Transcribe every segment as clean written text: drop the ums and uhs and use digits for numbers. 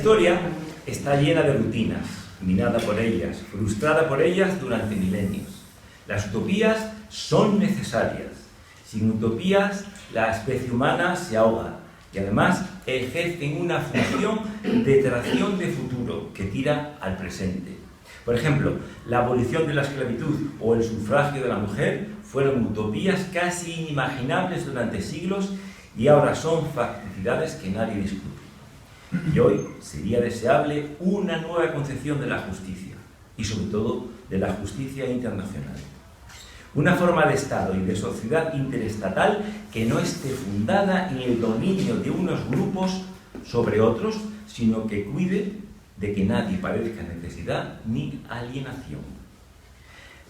historia está llena de rutinas, minada por ellas, frustrada por ellas durante milenios. Las utopías son necesarias. Sin utopías, la especie humana se ahoga y además ejercen una función de tracción de futuro que tira al presente. Por ejemplo, la abolición de la esclavitud o el sufragio de la mujer fueron utopías casi inimaginables durante siglos y ahora son facticidades que nadie discute. Y hoy sería deseable una nueva concepción de la justicia y sobre todo de la justicia internacional. Una forma de Estado y de sociedad interestatal que no esté fundada en el dominio de unos grupos sobre otros, sino que cuide de que nadie padezca necesidad ni alienación.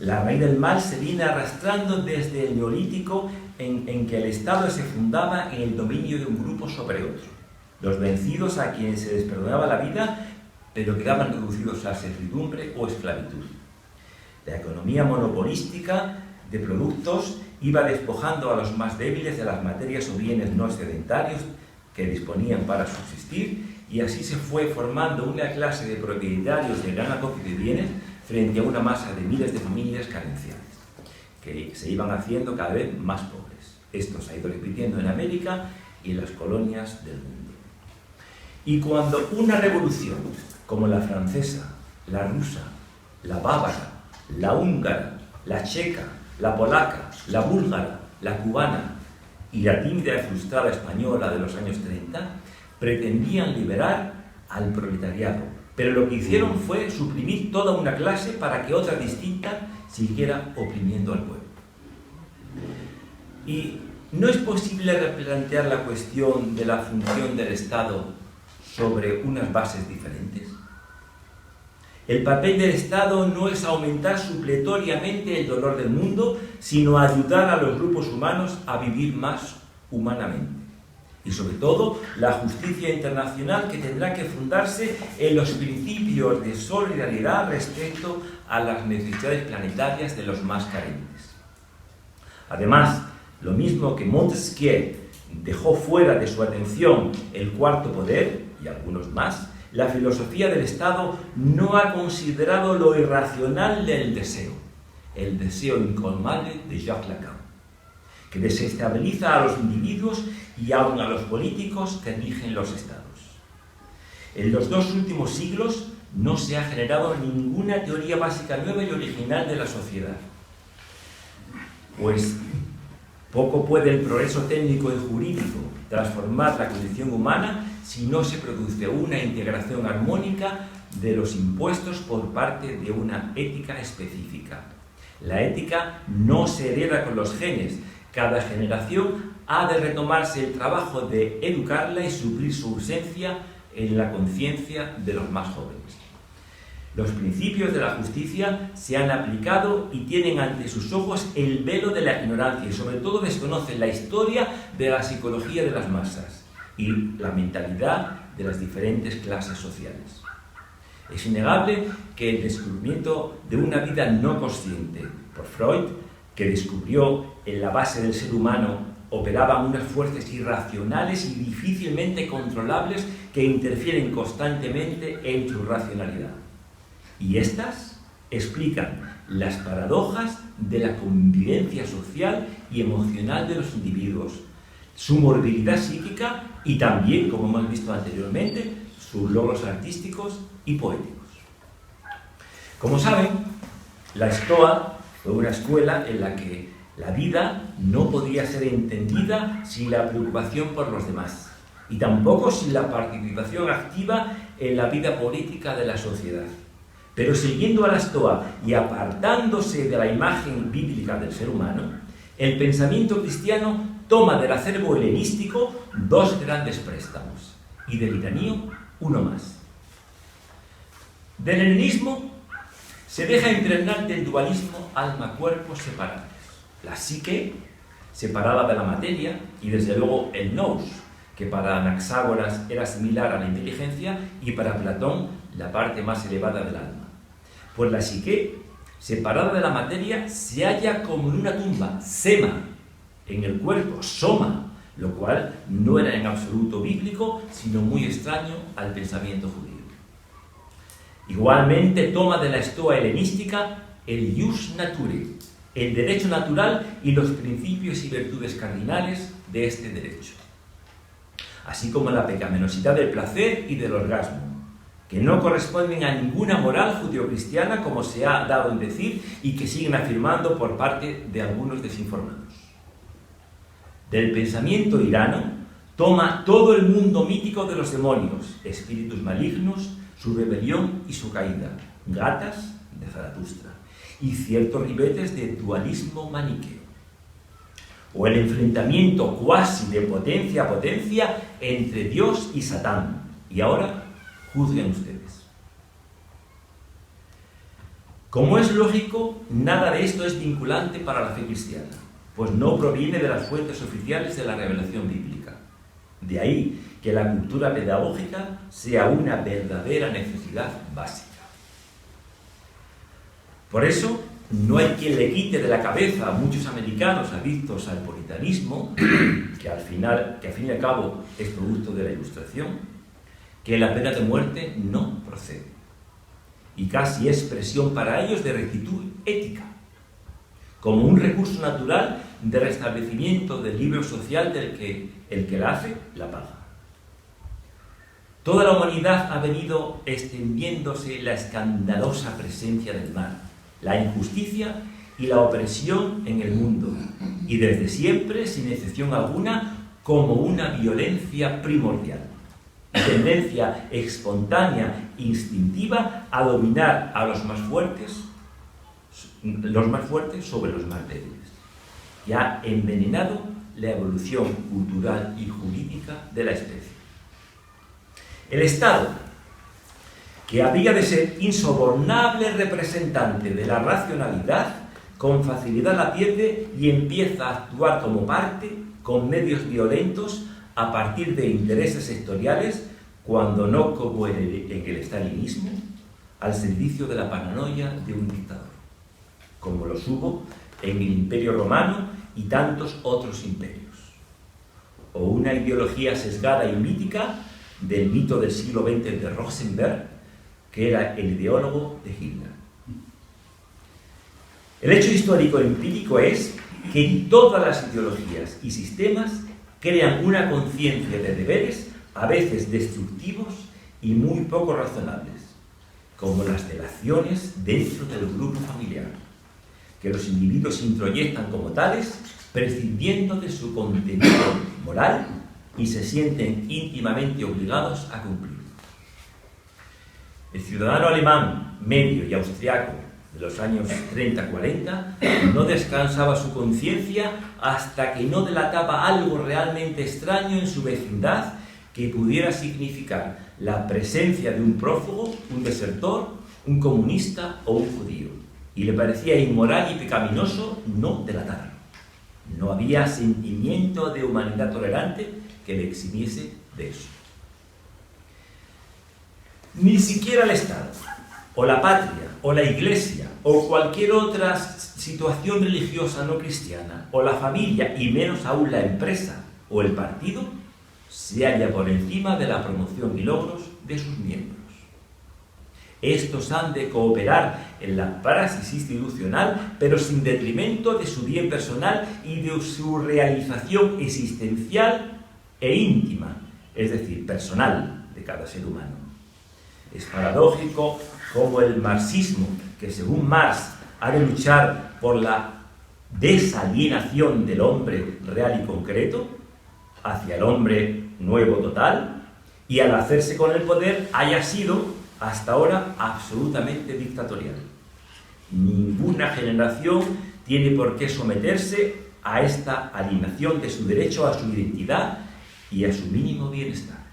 La raíz del mal se viene arrastrando desde el Neolítico en que el Estado se fundaba en el dominio de un grupo sobre otro. Los vencidos a quienes se les perdonaba la vida, pero quedaban reducidos a servidumbre o esclavitud. La economía monopolística de productos iba despojando a los más débiles de las materias o bienes no sedentarios que disponían para subsistir, y así se fue formando una clase de propietarios de gran acopio de bienes frente a una masa de miles de familias carenciales, que se iban haciendo cada vez más pobres. Esto se ha ido repitiendo en América y en las colonias del mundo. Y cuando una revolución, como la francesa, la rusa, la bávara, la húngara, la checa, la polaca, la búlgara, la cubana y la tímida y frustrada española de los años 30, pretendían liberar al proletariado, pero lo que hicieron fue suprimir toda una clase para que otra distinta siguiera oprimiendo al pueblo. ¿Y no es posible replantear la cuestión de la función del Estado sobre unas bases diferentes? El papel del Estado no es aumentar supletoriamente el dolor del mundo, sino ayudar a los grupos humanos a vivir más humanamente. Y sobre todo, la justicia internacional que tendrá que fundarse en los principios de solidaridad respecto a las necesidades planetarias de los más carentes. Además, lo mismo que Montesquieu dejó fuera de su atención el cuarto poder, y algunos más, la filosofía del Estado no ha considerado lo irracional del deseo, el deseo incolmable de Jacques Lacan, que desestabiliza a los individuos y aun a los políticos que rigen los estados. En los 2 últimos siglos no se ha generado ninguna teoría básica nueva y original de la sociedad, pues poco puede el progreso técnico y jurídico transformar la condición humana si no se produce una integración armónica de los impuestos por parte de una ética específica. La ética no se hereda con los genes. Cada generación ha de retomarse el trabajo de educarla y suplir su ausencia en la conciencia de los más jóvenes. Los principios de la justicia se han aplicado y tienen ante sus ojos el velo de la ignorancia y sobre todo desconocen la historia de la psicología de las masas y la mentalidad de las diferentes clases sociales. Es innegable que el descubrimiento de una vida no consciente por Freud, que descubrió en la base del ser humano operaban unas fuerzas irracionales y difícilmente controlables que interfieren constantemente en su racionalidad. Y estas explican las paradojas de la convivencia social y emocional de los individuos, su morbilidad psíquica y también, como hemos visto anteriormente, sus logros artísticos y poéticos. Como saben, la Estoa fue una escuela en la que la vida no podía ser entendida sin la preocupación por los demás y tampoco sin la participación activa en la vida política de la sociedad. Pero siguiendo a la Estoa y apartándose de la imagen bíblica del ser humano, el pensamiento cristiano toma del acervo helenístico 2 grandes préstamos y del iranío uno más. Del helenismo se deja impregnar del dualismo alma-cuerpo separados. La psique, separada de la materia, y desde luego el nous, que para Anaxágoras era similar a la inteligencia, y para Platón la parte más elevada del alma. Pues la psique, separada de la materia, se halla como en una tumba, sema, en el cuerpo, soma, lo cual no era en absoluto bíblico, sino muy extraño al pensamiento judío. Igualmente toma de la estoa helenística el ius naturae, el derecho natural y los principios y virtudes cardinales de este derecho, así como la pecaminosidad del placer y del orgasmo, que no corresponden a ninguna moral judeocristiana, como se ha dado en decir y que siguen afirmando por parte de algunos desinformados. Del pensamiento irano toma todo el mundo mítico de los demonios, espíritus malignos, su rebelión y su caída, gatas de Zaratustra, y ciertos ribetes de dualismo maniqueo, o el enfrentamiento cuasi de potencia a potencia entre Dios y Satán. Y ahora juzguen ustedes. Como es lógico, nada de esto es vinculante para la fe cristiana, pues no proviene de las fuentes oficiales de la revelación bíblica. De ahí que la cultura pedagógica sea una verdadera necesidad básica. Por eso, no hay quien le quite de la cabeza a muchos americanos adictos al puritanismo, que al fin y al cabo es producto de la Ilustración, que la pena de muerte no procede, y casi es expresión para ellos de rectitud ética, como un recurso natural de restablecimiento del libro social del que el que la hace, la paga. Toda la humanidad ha venido extendiéndose la escandalosa presencia del mal, la injusticia y la opresión en el mundo, y desde siempre, sin excepción alguna, como una violencia primordial, tendencia espontánea, instintiva, a dominar a los más fuertes sobre los más débiles, y ha envenenado la evolución cultural y jurídica de la especie. El Estado, que había de ser insobornable representante de la racionalidad, con facilidad la pierde y empieza a actuar como parte, con medios violentos, a partir de intereses sectoriales, cuando no como en el estalinismo, al servicio de la paranoia de un dictador, como los hubo en el Imperio Romano y tantos otros imperios, o una ideología sesgada y mítica del mito del siglo XX de Rosenberg, que era el ideólogo de Hitler. El hecho histórico empírico es que todas las ideologías y sistemas crean una conciencia de deberes a veces destructivos y muy poco razonables, como las delaciones dentro del grupo familiar, que los individuos introyectan como tales, prescindiendo de su contenido moral y se sienten íntimamente obligados a cumplir. El ciudadano alemán medio y austriaco de los años 30-40 no descansaba su conciencia hasta que no delataba algo realmente extraño en su vecindad que pudiera significar la presencia de un prófugo, un desertor, un comunista o un judío, y le parecía inmoral y pecaminoso no delatarlo. No había sentimiento de humanidad tolerante que le eximiese de eso. Ni siquiera el Estado, o la patria, o la Iglesia, o cualquier otra situación religiosa no cristiana, o la familia, y menos aún la empresa o el partido, se halla por encima de la promoción y logros de sus miembros. Estos han de cooperar en la praxis institucional, pero sin detrimento de su bien personal y de su realización existencial e íntima, es decir, personal de cada ser humano. Es paradójico cómo el marxismo, que según Marx ha de luchar por la desalienación del hombre real y concreto hacia el hombre nuevo total, y al hacerse con el poder haya sido hasta ahora absolutamente dictatorial. Ninguna generación tiene por qué someterse a esta alienación de su derecho a su identidad y a su mínimo bienestar.